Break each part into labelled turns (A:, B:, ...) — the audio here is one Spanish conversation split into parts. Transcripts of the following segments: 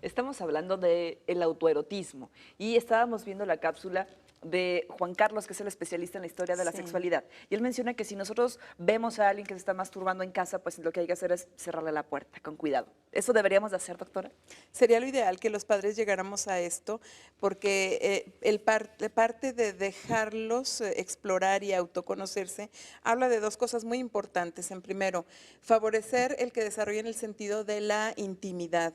A: Estamos hablando del autoerotismo y estábamos viendo la cápsula de Juan Carlos, que es el especialista en la historia de la
B: Sí.
A: sexualidad. Y él menciona que si nosotros vemos a alguien que se está masturbando en casa, pues lo que hay que hacer es cerrarle la puerta, con cuidado. ¿Eso deberíamos de hacer, doctora?
B: Sería lo ideal que los padres llegáramos a esto, porque parte de dejarlos explorar y autoconocerse habla de dos cosas muy importantes. En primero, favorecer el que desarrollen el sentido de la intimidad.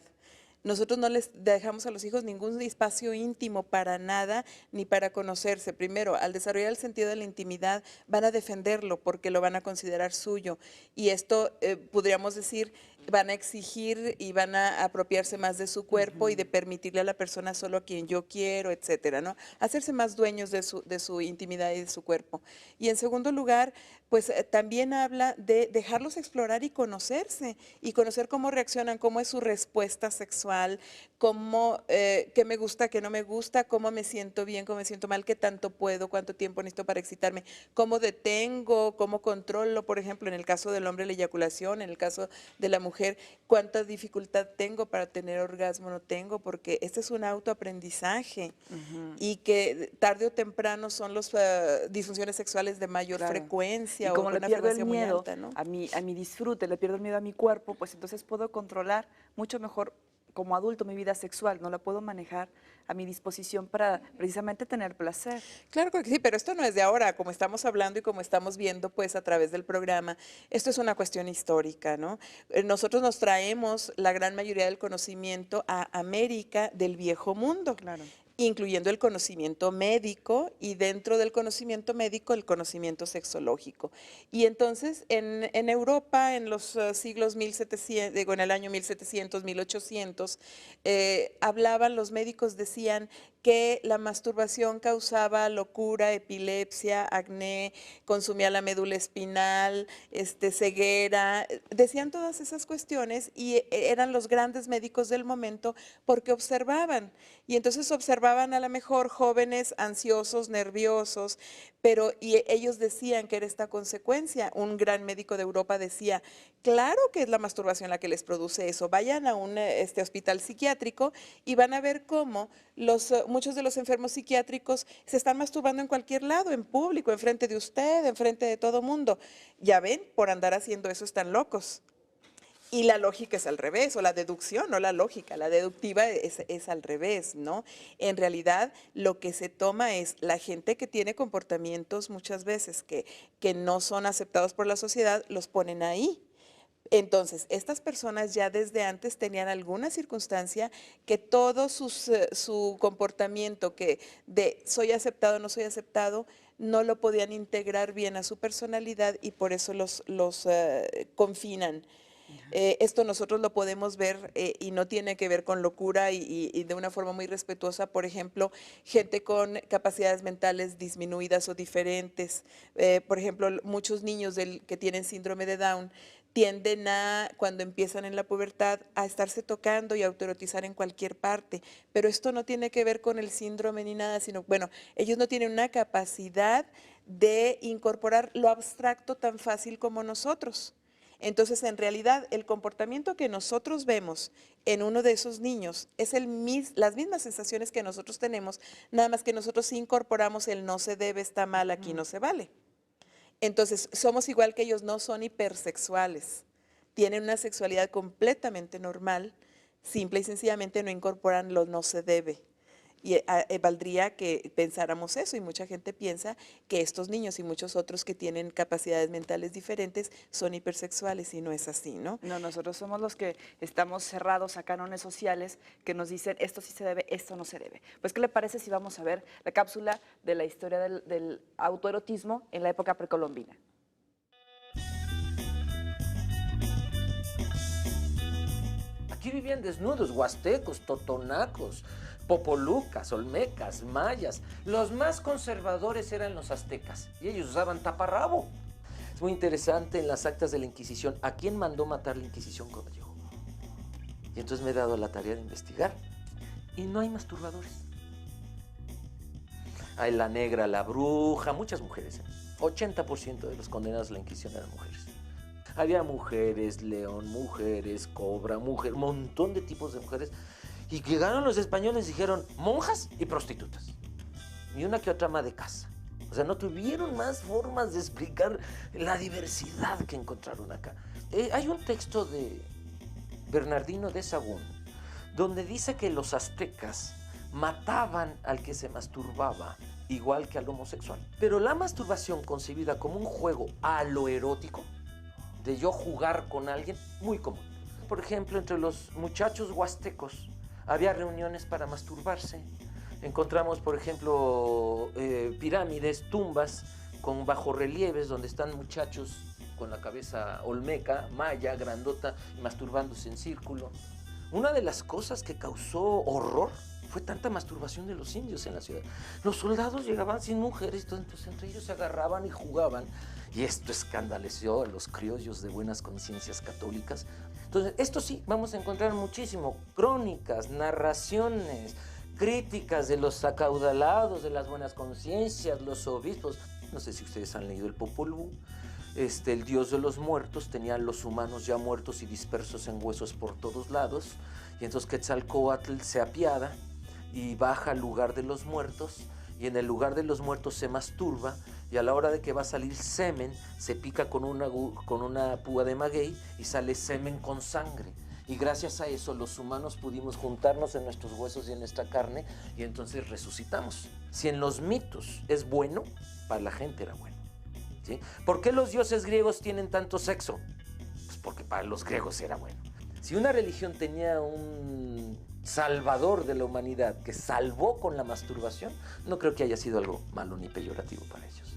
B: Nosotros no les dejamos a los hijos ningún espacio íntimo para nada, ni para conocerse. Primero, al desarrollar el sentido de la intimidad, van a defenderlo porque lo van a considerar suyo. Y esto, podríamos decir, van a exigir y van a apropiarse más de su cuerpo y de permitirle a la persona solo a quien yo quiero, etcétera, ¿no? Hacerse más dueños de su intimidad y de su cuerpo. Y en segundo lugar, pues también habla de dejarlos explorar y conocer cómo reaccionan, cómo es su respuesta sexual, cómo, qué me gusta, qué no me gusta, cómo me siento bien, cómo me siento mal, qué tanto puedo, cuánto tiempo necesito para excitarme, cómo detengo, cómo controlo, por ejemplo, en el caso del hombre la eyaculación, en el caso de la mujer, cuánta dificultad tengo para tener orgasmo, no tengo, porque este es un autoaprendizaje y que tarde o temprano son las disfunciones sexuales de mayor
A: Claro. Y
B: frecuencia o
A: como
B: con
A: le
B: una
A: pierdo el
B: frecuencia muy
A: miedo
B: alta, ¿no?
A: a mi disfrute, le pierdo el miedo a mi cuerpo, pues entonces puedo controlar mucho mejor como adulto mi vida sexual, no la puedo manejar a mi disposición para precisamente tener placer.
B: Claro que sí, pero esto no es de ahora, como estamos hablando y como estamos viendo pues a través del programa, esto es una cuestión histórica, ¿no? Nosotros nos traemos la gran mayoría del conocimiento a América del Viejo Mundo,
A: Claro.
B: incluyendo el conocimiento médico y dentro del conocimiento médico el conocimiento sexológico. Y entonces en Europa en los siglos 1700, digo en el año 1700, 1800, hablaban, los médicos decían que la masturbación causaba locura, epilepsia, acné, consumía la médula espinal, ceguera, decían todas esas cuestiones y eran los grandes médicos del momento porque observaban. Y entonces observaban a lo mejor jóvenes ansiosos, nerviosos, pero ellos decían que era esta consecuencia. Un gran médico de Europa decía, claro que es la masturbación la que les produce eso. Vayan a un hospital psiquiátrico y van a ver cómo muchos de los enfermos psiquiátricos se están masturbando en cualquier lado, en público, enfrente de usted, enfrente de todo mundo. Ya ven, por andar haciendo eso están locos. Y la lógica es al revés, o la deducción, no la lógica, la deductiva es al revés, ¿no? En realidad, lo que se toma es la gente que tiene comportamientos muchas veces que no son aceptados por la sociedad, los ponen ahí. Entonces, estas personas ya desde antes tenían alguna circunstancia que todo su comportamiento que de soy aceptado o no soy aceptado, no lo podían integrar bien a su personalidad y por eso los confinan. Esto nosotros lo podemos ver y no tiene que ver con locura y de una forma muy respetuosa, por ejemplo, gente con capacidades mentales disminuidas o diferentes. Por ejemplo, muchos niños que tienen síndrome de Down tienden a, cuando empiezan en la pubertad, a estarse tocando y autoerotizar en cualquier parte. Pero esto no tiene que ver con el síndrome ni nada, sino, bueno, ellos no tienen una capacidad de incorporar lo abstracto tan fácil como nosotros. Entonces, en realidad, el comportamiento que nosotros vemos en uno de esos niños es las mismas sensaciones que nosotros tenemos, nada más que nosotros sí incorporamos el no se debe, está mal, aquí no se vale. Entonces, somos igual que ellos, no son hipersexuales. Tienen una sexualidad completamente normal, simple y sencillamente no incorporan lo no se debe. Y valdría que pensáramos eso y mucha gente piensa que estos niños y muchos otros que tienen capacidades mentales diferentes son hipersexuales y no es así, ¿no?
A: No, nosotros somos los que estamos cerrados a cánones sociales que nos dicen esto sí se debe, esto no se debe. Pues, ¿qué le parece si vamos a ver la cápsula de la historia del autoerotismo en la época precolombina?
C: Aquí vivían desnudos, huastecos, totonacos, popolucas, olmecas, mayas. Los más conservadores eran los aztecas y ellos usaban taparrabo. Es muy interesante en las actas de la Inquisición a quién mandó matar la Inquisición cuando llegó. Y entonces me he dado la tarea de investigar y no hay masturbadores. Hay la negra, la bruja, muchas mujeres. 80% de los condenados a la Inquisición eran mujeres. Había mujeres, león, mujeres, cobra, mujer, un montón de tipos de mujeres. Y llegaron los españoles y dijeron monjas y prostitutas. Y una que otra ama de casa. O sea, no tuvieron más formas de explicar la diversidad que encontraron acá. Hay un texto de Bernardino de Sahagún donde dice que los aztecas mataban al que se masturbaba igual que al homosexual. Pero la masturbación concebida como un juego a lo erótico, de yo jugar con alguien, muy común. Por ejemplo, entre los muchachos huastecos había reuniones para masturbarse. Encontramos, por ejemplo, pirámides, tumbas con bajorrelieves donde están muchachos con la cabeza olmeca, maya, grandota, masturbándose en círculo. Una de las cosas que causó horror fue tanta masturbación de los indios en la ciudad. Los soldados llegaban sin mujeres, entonces entre ellos se agarraban y jugaban. Y esto escandalizó a los criollos de buenas conciencias católicas. Entonces, esto sí, vamos a encontrar muchísimo. Crónicas, narraciones, críticas de los acaudalados, de las buenas conciencias, los obispos. No sé si ustedes han leído el Popol Vuh. El dios de los muertos tenía a los humanos ya muertos y dispersos en huesos por todos lados. Y entonces Quetzalcóatl se apiada y baja al lugar de los muertos, y en el lugar de los muertos se masturba, y a la hora de que va a salir semen, se pica con una púa de maguey y sale semen con sangre. Y gracias a eso los humanos pudimos juntarnos en nuestros huesos y en nuestra carne, y entonces resucitamos. Si en los mitos es bueno, para la gente era bueno, ¿sí? ¿Por qué los dioses griegos tienen tanto sexo? Pues porque para los griegos era bueno. Si una religión tenía un salvador de la humanidad que salvó con la masturbación, no creo que haya sido algo malo ni peyorativo para ellos.